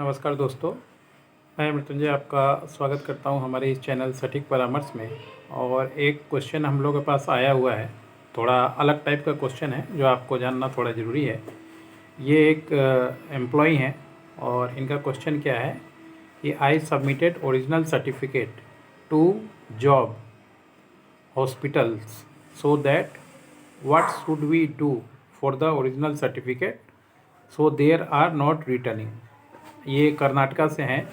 नमस्कार दोस्तों, मैं मृत्युंजय आपका स्वागत करता हूं हमारे इस चैनल सटीक परामर्श में। और एक क्वेश्चन हम लोगों के पास आया हुआ है, थोड़ा अलग टाइप का क्वेश्चन है जो आपको जानना थोड़ा ज़रूरी है। ये एक एम्प्लॉई हैं और इनका क्वेश्चन क्या है कि I submitted original certificate to job hospitals so that what should we do for the original certificate so there are not returning. ये कर्नाटका से हैं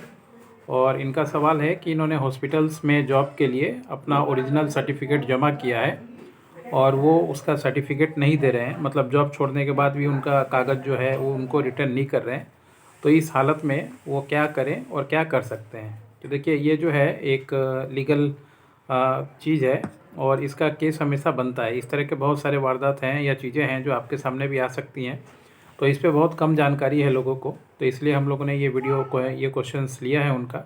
और इनका सवाल है कि इन्होंने हॉस्पिटल्स में जॉब के लिए अपना ओरिजिनल सर्टिफिकेट जमा किया है और वो उसका सर्टिफिकेट नहीं दे रहे हैं, मतलब जॉब छोड़ने के बाद भी उनका कागज़ जो है वो उनको रिटर्न नहीं कर रहे हैं। तो इस हालत में वो क्या करें और क्या कर सकते हैं? तो देखिए, ये जो है एक लीगल चीज़ है और इसका केस हमेशा बनता है। इस तरह के बहुत सारे वारदात हैं या चीज़ें हैं जो आपके सामने भी आ सकती हैं। तो इस पे बहुत कम जानकारी है लोगों को, तो इसलिए हम लोगों ने ये वीडियो को ये क्वेश्चंस लिया है उनका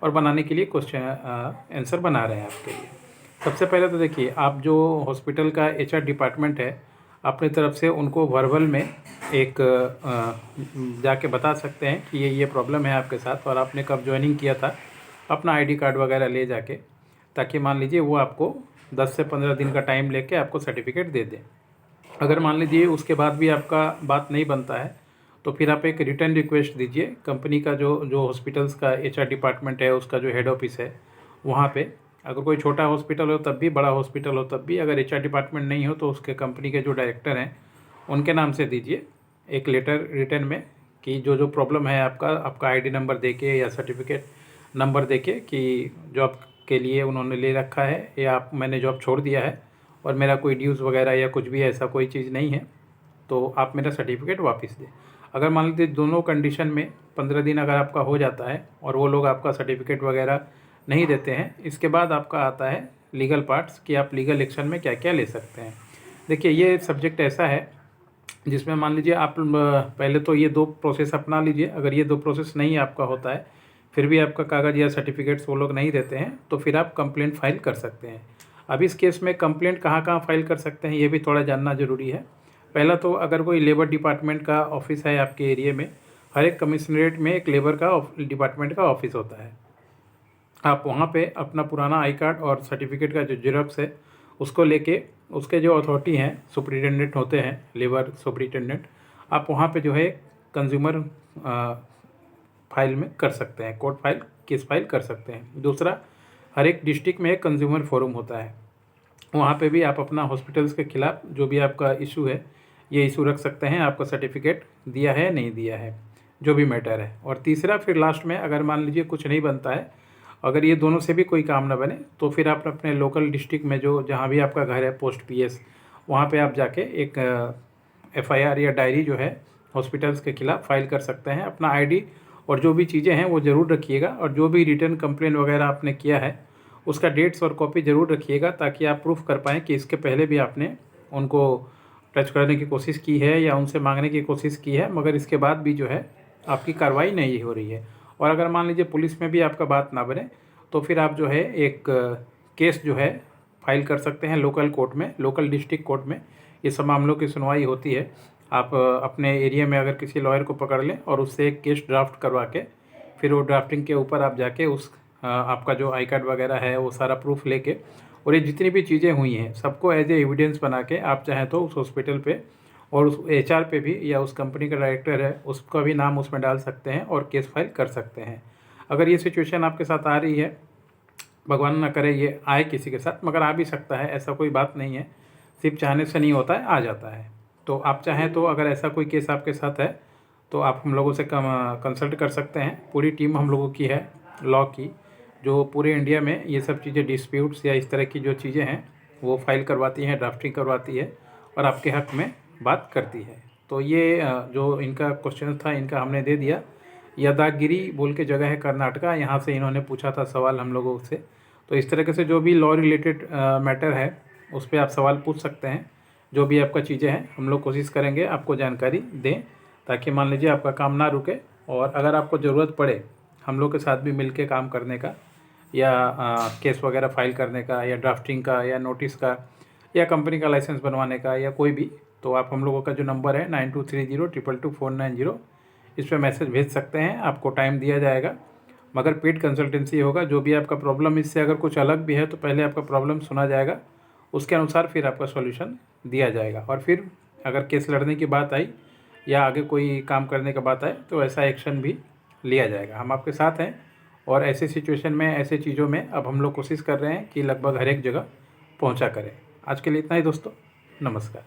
और बनाने के लिए क्वेश्चन आंसर बना रहे हैं आपके लिए। सबसे पहले तो देखिए, आप जो हॉस्पिटल का एचआर डिपार्टमेंट है, अपनी तरफ से उनको वर्बल में एक जाके बता सकते हैं कि ये प्रॉब्लम है आपके साथ और आपने कब ज्वाइनिंग किया था, अपना आईडी कार्ड वगैरह ले जाके, ताकि मान लीजिए वो आपको 10 से 15 दिन का टाइम लेके आपको सर्टिफिकेट दे दें। अगर मान लीजिए उसके बाद भी आपका बात नहीं बनता है तो फिर आप एक रिटर्न रिक्वेस्ट दीजिए कंपनी का, जो हॉस्पिटल्स का एचआर डिपार्टमेंट है उसका जो हेड ऑफिस है वहाँ पे। अगर कोई छोटा हॉस्पिटल हो तब भी, बड़ा हॉस्पिटल हो तब भी, अगर एचआर डिपार्टमेंट नहीं हो तो उसके कंपनी के जो डायरेक्टर हैं उनके नाम से दीजिए एक लेटर रिटर्न में कि जो प्रॉब्लम है आपका आईडी नंबर देके या सर्टिफिकेट नंबर देके कि जॉब के लिए उन्होंने ले रखा है या मैंने जॉब छोड़ दिया है और मेरा कोई ड्यूज़ वगैरह या कुछ भी ऐसा कोई चीज़ नहीं है, तो आप मेरा सर्टिफिकेट वापस दें। अगर मान लीजिए दोनों कंडीशन में 15 दिन अगर आपका हो जाता है और वो लोग आपका सर्टिफिकेट वगैरह नहीं देते हैं, इसके बाद आपका आता है लीगल पार्ट्स कि आप लीगल एक्शन में क्या क्या ले सकते हैं। देखिए, ये सब्जेक्ट ऐसा है जिसमें मान लीजिए आप पहले तो ये 2 प्रोसेस अपना लीजिए। अगर ये 2 प्रोसेस नहीं आपका होता है, फिर भी आपका कागज़ या सर्टिफिकेट्स वो लोग नहीं देते हैं, तो फिर आप कंप्लेंट फाइल कर सकते हैं। अब इस केस में कंप्लेंट कहाँ फाइल कर सकते हैं ये भी थोड़ा जानना ज़रूरी है। पहला तो अगर कोई लेबर डिपार्टमेंट का ऑफिस है आपके एरिया में, हर एक कमिश्नरेट में एक लेबर का डिपार्टमेंट का ऑफिस होता है। आप वहाँ पे अपना पुराना आई कार्ड और सर्टिफिकेट का जो जेरॉक्स है उसको लेके, उसके जो अथॉरिटी हैं, सुपरिटेंडेंट होते हैं, लेबर सुपरिटेंडेंट, आप वहाँ पे जो है कंज्यूमर फाइल में कर सकते हैं, कोर्ट फाइल, केस फाइल कर सकते हैं। दूसरा, हर एक डिस्ट्रिक्ट में एक कंज्यूमर फोरम होता है, वहाँ पे भी आप अपना हॉस्पिटल्स के खिलाफ जो भी आपका इशू है ये इशू रख सकते हैं, आपका सर्टिफिकेट दिया है नहीं दिया है, जो भी मैटर है। और तीसरा, फिर लास्ट में अगर मान लीजिए कुछ नहीं बनता है, अगर ये दोनों से भी कोई काम ना बने, तो फिर आप अपने लोकल डिस्ट्रिक्ट में जो जहाँ भी आपका घर है, पोस्ट पीएस, वहाँ पे आप जाके एक एफआईआर या डायरी जो है हॉस्पिटल्स के खिलाफ फाइल कर सकते हैं। अपना आईडी और जो भी चीज़ें हैं वो ज़रूर रखिएगा और जो भी रिटर्न कंप्लेन वगैरह आपने किया है उसका डेट्स और कॉपी ज़रूर रखिएगा, ताकि आप प्रूफ कर पाएँ कि इसके पहले भी आपने उनको टच करने की कोशिश की है या उनसे मांगने की कोशिश की है, मगर इसके बाद भी जो है आपकी कार्रवाई नहीं हो रही है। और अगर मान लीजिए पुलिस में भी आपका बात ना बने, तो फिर आप जो है एक केस जो है फाइल कर सकते हैं लोकल कोर्ट में, लोकल डिस्ट्रिक्ट कोर्ट में। ये सब मामलों की सुनवाई होती है। आप अपने एरिया में अगर किसी लॉयर को पकड़ लें और उससे एक केस ड्राफ्ट करवा के, फिर वो ड्राफ्टिंग के ऊपर आप जाके उस आपका जो आई कार्ड वगैरह है वो सारा प्रूफ लेके, और ये जितनी भी चीज़ें हुई हैं सबको एज ए एविडेंस बना के आप चाहें तो उस हॉस्पिटल पे और उस एचआर पे भी, या उस कंपनी का डायरेक्टर है उसका भी नाम उसमें डाल सकते हैं और केस फाइल कर सकते हैं। अगर ये सिचुएशन आपके साथ आ रही है, भगवान ना करे ये आए किसी के साथ, मगर आ भी सकता है, ऐसा कोई बात नहीं है, सिर्फ चाहने से नहीं होता है, आ जाता है। तो आप चाहें तो अगर ऐसा कोई केस आपके साथ है तो आप हम लोगों से कंसल्ट कर सकते हैं। पूरी टीम हम लोगों की है लॉ की, जो पूरे इंडिया में ये सब चीज़ें, डिस्प्यूट्स या इस तरह की जो चीज़ें हैं वो फाइल करवाती हैं, ड्राफ्टिंग करवाती है और आपके हक़ में बात करती है। तो ये जो इनका क्वेश्चन था इनका हमने दे दिया। यादागिरी बोल के जगह है कर्नाटका, यहाँ से इन्होंने पूछा था सवाल हम लोगों से। तो इस तरीके से जो भी लॉ रिलेटेड मैटर है उस पर आप सवाल पूछ सकते हैं। जो भी आपका चीज़ें हैं हम लोग कोशिश करेंगे आपको जानकारी दें, ताकि मान लीजिए आपका काम ना रुके। और अगर आपको ज़रूरत पड़े हम लोग के साथ भी मिल के काम करने का, या केस वगैरह फाइल करने का, या ड्राफ्टिंग का, या नोटिस का, या कंपनी का लाइसेंस बनवाने का, या कोई भी, तो आप हम लोगों का जो नंबर है 9230222490, इस पर मैसेज भेज सकते हैं, आपको टाइम दिया जाएगा, मगर पेड कंसल्टेंसी होगा। जो भी आपका प्रॉब्लम, इससे अगर कुछ अलग भी है तो पहले आपका प्रॉब्लम सुना जाएगा, उसके अनुसार फिर आपका सॉल्यूशन दिया जाएगा। और फिर अगर केस लड़ने की बात आई या आगे कोई काम करने का बात आए तो ऐसा एक्शन भी लिया जाएगा। हम आपके साथ हैं, और ऐसे सिचुएशन में, ऐसे चीज़ों में अब हम लोग कोशिश कर रहे हैं कि लगभग हर एक जगह पहुंचा करें। आज के लिए इतना ही दोस्तों, नमस्कार।